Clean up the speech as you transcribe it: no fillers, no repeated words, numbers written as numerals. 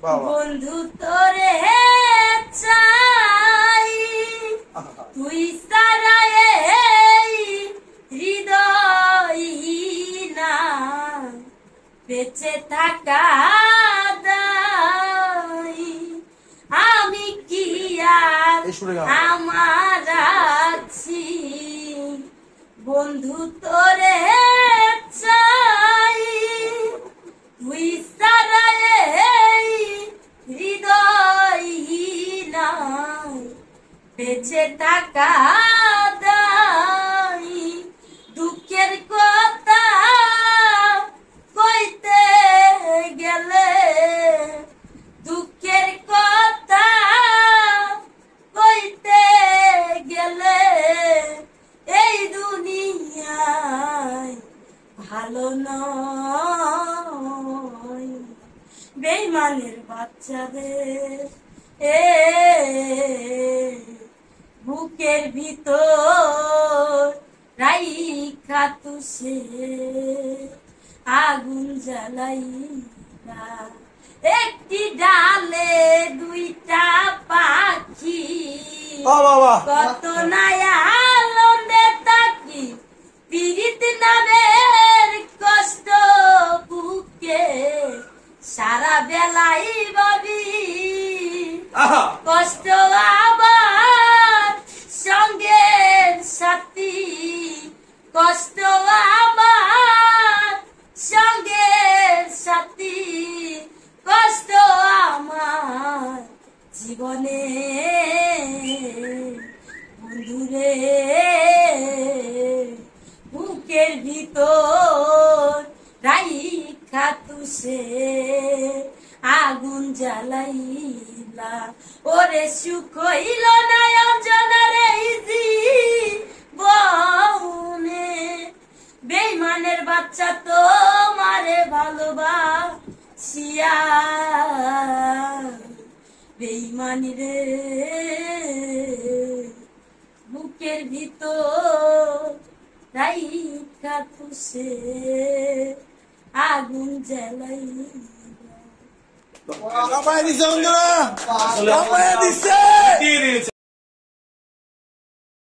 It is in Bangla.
বন্ধু তোরে চাই, তুই সারা হৃদয় না বেঁচে থাকা দাই। আমি কি আর আমার আছি, বন্ধু তোরে চাই, তুই সারা হৃদয় না বেঁচে থাকা দাই। দুঃখের কথা কইতে গেলে, দুঃখের কথা কইতে গেলে এই দুনিয়ায় ভালো নয়। বেঈমানের বাচ্চাদের বুকের ভিতর রাইখা তুসে আগুন জ্বালাইলা। একটি ডালে দুইটা পাখি, কত আনন্দে থাকি, পীড়িত নামের কষ্ট বুকে সারা বেলাই ভাবি। কষ্ট আমার সঙ্গের সাথী, কষ্ট আমার সঙ্গের সাথী, কষ্ট আমার জীবনে বন্ধুরে। বুকের ভিতর রাইখা তুসে আগুন জ্বালাইলা। ওরে সুখ হইল না অঞ্জনারে জীবনে, বেঈমানের বাচ্চা তোমারে ভালোবাসিয়া বেঈমানি রে বুকের ভিতর রাইখা তুসে আগুন জ্বালাইলা। দিছে